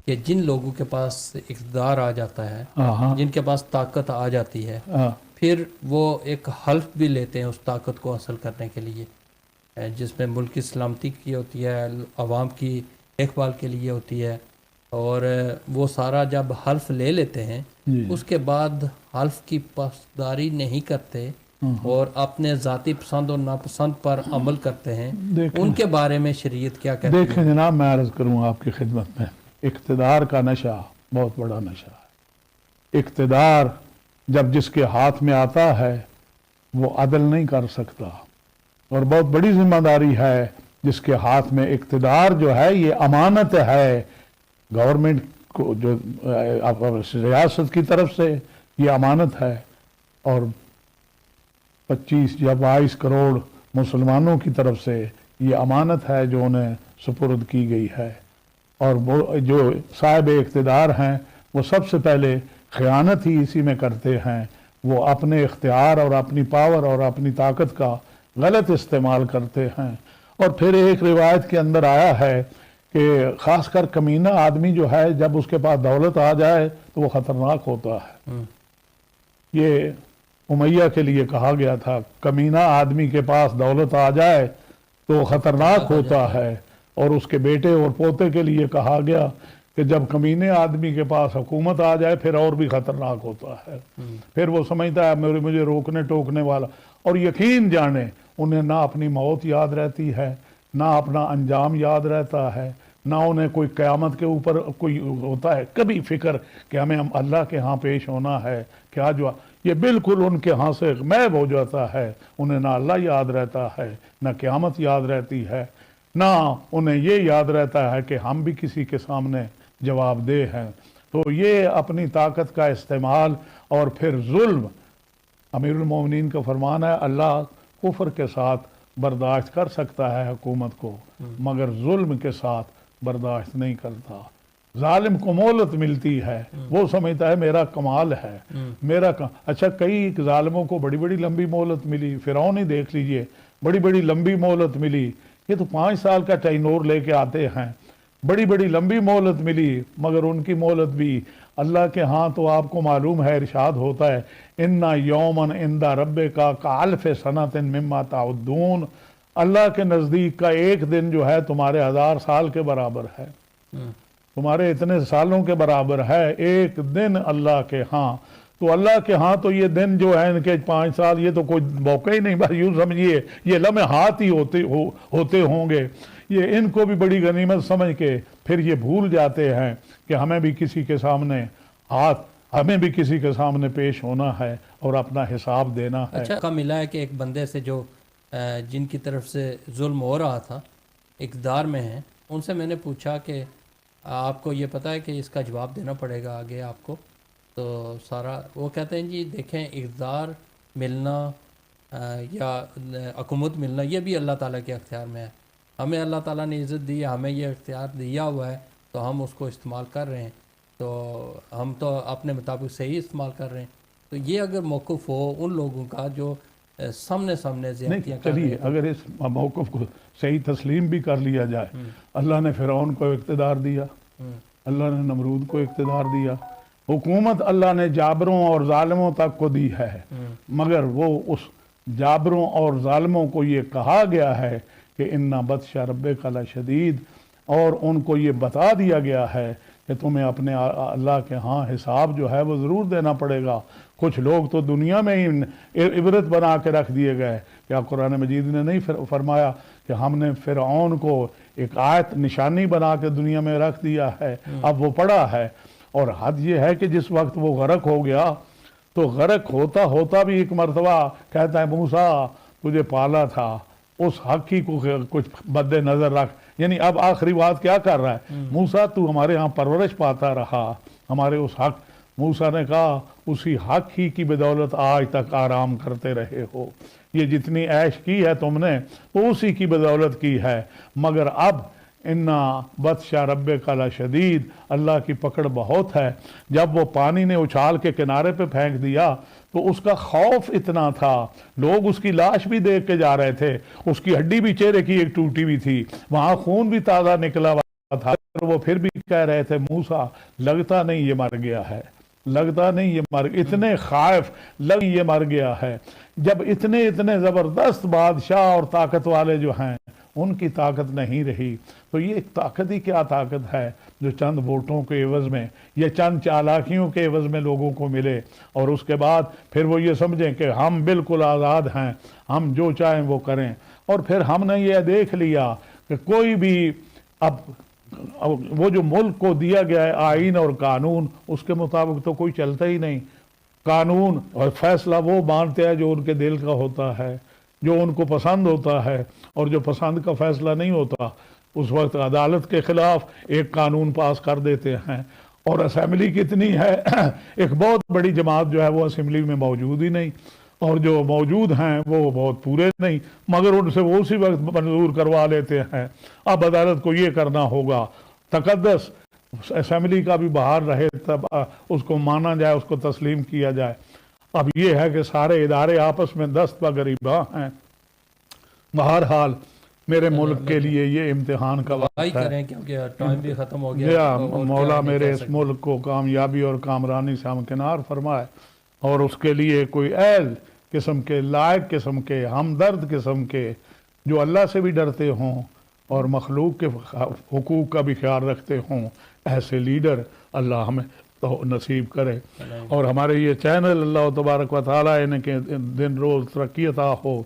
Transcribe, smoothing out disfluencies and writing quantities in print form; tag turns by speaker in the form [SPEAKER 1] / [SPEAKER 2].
[SPEAKER 1] کہ جن لوگوں کے پاس اقتدار آ جاتا ہے، جن کے پاس طاقت آ جاتی ہے، پھر وہ ایک حلف بھی لیتے ہیں اس طاقت کو حاصل کرنے کے لیے، جس میں ملک کی سلامتی کی ہوتی ہے، عوام کی دیکھ بھال کے لیے ہوتی ہے، اور وہ سارا جب حلف لے لیتے ہیں اس کے بعد حلف کی پاسداری نہیں کرتے اور اپنے ذاتی پسند اور ناپسند پر عمل کرتے ہیں، ان کے بارے میں شریعت کیا کہتی ہے؟
[SPEAKER 2] دیکھیں جناب، میں عرض کروں آپ کی خدمت میں، اقتدار کا نشہ بہت بڑا نشہ ہے۔ اقتدار جب جس کے ہاتھ میں آتا ہے وہ عدل نہیں کر سکتا، اور بہت بڑی ذمہ داری ہے جس کے ہاتھ میں اقتدار جو ہے، یہ امانت ہے گورنمنٹ کو، جو ریاست کی طرف سے یہ امانت ہے، اور 25 یا 22 کروڑ مسلمانوں کی طرف سے یہ امانت ہے جو انہیں سپرد کی گئی ہے، اور وہ جو صاحب اقتدار ہیں وہ سب سے پہلے خیانت ہی اسی میں کرتے ہیں، وہ اپنے اختیار اور اپنی پاور اور اپنی طاقت کا غلط استعمال کرتے ہیں۔ اور پھر ایک روایت کے اندر آیا ہے کہ خاص کر کمینہ آدمی جو ہے، جب اس کے پاس دولت آ جائے تو وہ خطرناک ہوتا ہے۔ یہ امیہ کے لیے کہا گیا تھا، کمینہ آدمی کے پاس دولت آ جائے تو خطرناک ہوتا ہے، اور اس کے بیٹے اور پوتے کے لیے کہا گیا کہ جب کمینے آدمی کے پاس حکومت آ جائے پھر اور بھی خطرناک ہوتا ہے، پھر وہ سمجھتا ہے مجھے روکنے ٹوکنے والا، اور یقین جانے انہیں نہ اپنی موت یاد رہتی ہے، نہ اپنا انجام یاد رہتا ہے، نہ انہیں کوئی قیامت کے اوپر کوئی ہوتا ہے کبھی فکر کہ ہمیں اللہ کے ہاں پیش ہونا ہے، کیا جو یہ بالکل ان کے ہاں سے غائب ہو جاتا ہے۔ انہیں نہ اللہ یاد رہتا ہے، نہ قیامت یاد رہتی ہے، نہ انہیں یہ یاد رہتا ہے کہ ہم بھی کسی کے سامنے جواب دہ ہیں۔ تو یہ اپنی طاقت کا استعمال، اور پھر ظلم، امیر المومنین کا فرمان ہے اللہ کفر کے ساتھ برداشت کر سکتا ہے حکومت کو، مگر ظلم کے ساتھ برداشت نہیں کرتا۔ ظالم کو مہلت ملتی ہے، وہ سمجھتا ہے میرا کمال ہے، اچھا کئی ظالموں کو بڑی بڑی لمبی مہلت ملی، فرعون ہی دیکھ لیجئے، بڑی بڑی لمبی مہلت ملی، یہ تو 5 سال کا ٹینور لے کے آتے ہیں، بڑی بڑی لمبی مہلت ملی، مگر ان کی مہلت بھی اللہ کے ہاں تو آپ کو معلوم ہے، ارشاد ہوتا ہے اِنَّ یَوْمًا عِنْدَ رَبِّکَ کَأَلْفِ سَنَةٍ مِّمَّا تَعُدُّونَ، اللہ کے نزدیک کا ایک دن جو ہے تمہارے 1000 سال کے برابر ہے، تمہارے اتنے سالوں کے برابر ہے ایک دن اللہ کے ہاں۔ تو اللہ کے ہاں تو یہ دن جو ہے ان کے 5 سال، یہ تو کوئی موقع ہی نہیں، بس یوں سمجھیے یہ لمحات ہی ہوتے ہوں گے۔ یہ ان کو بھی بڑی غنیمت سمجھ کے پھر یہ بھول جاتے ہیں کہ ہمیں بھی کسی کے سامنے پیش ہونا ہے اور اپنا حساب دینا ہے۔
[SPEAKER 1] اچھا ملا ہے کہ ایک بندے سے جو جن کی طرف سے ظلم ہو رہا تھا، اقتدار میں ہیں، ان سے میں نے پوچھا کہ آپ کو یہ پتہ ہے کہ اس کا جواب دینا پڑے گا آگے آپ کو، تو سارا وہ کہتے ہیں جی دیکھیں اقتدار ملنا یا حکومت ملنا یہ بھی اللہ تعالیٰ کے اختیار میں ہے، ہمیں اللہ تعالیٰ نے عزت دی ہے، ہمیں یہ اختیار دیا ہوا ہے تو ہم اس کو استعمال کر رہے ہیں، تو ہم تو اپنے مطابق صحیح استعمال کر رہے ہیں۔ تو یہ اگر موقف ہو ان لوگوں کا جو سامنے زیادتیاں کر رہے ہیں،
[SPEAKER 2] اگر اس موقف کو صحیح تسلیم بھی کر لیا جائے، اللہ نے فرعون کو اقتدار دیا، اللہ نے نمرود کو اقتدار دیا، حکومت اللہ نے جابروں اور ظالموں تک کو دی ہے، مگر وہ اس جابروں اور ظالموں کو یہ کہا گیا ہے کہ اِنَّ بطشَ رَبِّکَ لَشَدِیدٌ، اور ان کو یہ بتا دیا گیا ہے کہ تمہیں اپنے اللہ کے ہاں حساب جو ہے وہ ضرور دینا پڑے گا۔ کچھ لوگ تو دنیا میں ہی عبرت بنا کے رکھ دیے گئے، کیا قرآن مجید نے نہیں فرمایا کہ ہم نے فرعون کو ایک آیت نشانی بنا کے دنیا میں رکھ دیا ہے، اب وہ پڑا ہے۔ اور حد یہ ہے کہ جس وقت وہ غرق ہو گیا تو غرق ہوتا ہوتا بھی ایک مرتبہ کہتا ہے موسیٰ تجھے پالا تھا، اس حق ہی کو کچھ مد نظر رکھ، یعنی اب آخری بات کیا کر رہا ہے، موسیٰ تو ہمارے ہاں پرورش پاتا رہا، ہمارے اس حق، موسیٰ نے کہا اسی حق ہی کی بدولت آج تک آرام کرتے رہے ہو، یہ جتنی عیش کی ہے تم نے وہ اسی کی بدولت کی ہے، مگر اب اِنَّ بطشَ رَبِّکَ لَشَدِیدٌ، اللہ کی پکڑ بہت ہے۔ جب وہ پانی نے اچھال کے کنارے پہ پھینک دیا تو اس کا خوف اتنا تھا، لوگ اس کی لاش بھی دیکھ کے جا رہے تھے، اس کی ہڈی بھی چہرے کی ایک ٹوٹی بھی تھی، وہاں خون بھی تازہ نکلا ہوا تھا، وہ پھر بھی کہہ رہے تھے موسیٰ لگتا نہیں یہ مر گیا ہے، لگتا نہیں یہ مر، اتنے خائف لگ یہ مر گیا ہے۔ جب اتنے زبردست بادشاہ اور طاقت والے جو ہیں ان کی طاقت نہیں رہی تو یہ طاقت ہی کیا طاقت ہے جو چند ووٹوں کے عوض میں یا چند چالاکیوں کے عوض میں لوگوں کو ملے، اور اس کے بعد پھر وہ یہ سمجھیں کہ ہم بالکل آزاد ہیں، ہم جو چاہیں وہ کریں۔ اور پھر ہم نے یہ دیکھ لیا کہ کوئی بھی اب وہ جو ملک کو دیا گیا ہے آئین اور قانون، اس کے مطابق تو کوئی چلتا ہی نہیں۔ قانون اور فیصلہ وہ مانتے ہیں جو ان کے دل کا ہوتا ہے، جو ان کو پسند ہوتا ہے، اور جو پسند کا فیصلہ نہیں ہوتا اس وقت عدالت کے خلاف ایک قانون پاس کر دیتے ہیں۔ اور اسمبلی کتنی ہے، ایک بہت بڑی جماعت جو ہے وہ اسمبلی میں موجود ہی نہیں، اور جو موجود ہیں وہ بہت پورے نہیں، مگر ان سے وہ اسی وقت منظور کروا لیتے ہیں۔ اب عدالت کو یہ کرنا ہوگا تقدس اسمبلی کا بھی باہر رہے، تب اس کو مانا جائے، اس کو تسلیم کیا جائے۔ اب یہ ہے کہ سارے ادارے آپس میں دست بگریباں ہیں۔ بہرحال میرے ملک کے لیے یہ امتحان کا وقت
[SPEAKER 1] دعائی
[SPEAKER 2] ہے۔
[SPEAKER 1] کریں کیونکہ ٹائم بھی ختم ہو گیا،
[SPEAKER 2] یا
[SPEAKER 1] اور
[SPEAKER 2] مولا
[SPEAKER 1] کیا نہیں
[SPEAKER 2] میرے
[SPEAKER 1] کہہ
[SPEAKER 2] اس
[SPEAKER 1] سکتے۔
[SPEAKER 2] ملک کو کامیابی اور کامرانی سے ہمکنار فرمائے، اور اس کے لیے کوئی اہل قسم کے، لائق قسم کے، ہمدرد قسم کے، جو اللہ سے بھی ڈرتے ہوں اور مخلوق کے حقوق کا بھی خیال رکھتے ہوں، ایسے لیڈر اللہ ہمیں تو نصیب کرے، اور ہمارے یہ چینل اللہ تبارک و تعالیٰ ان کے دن روز ترقی عطا ہو۔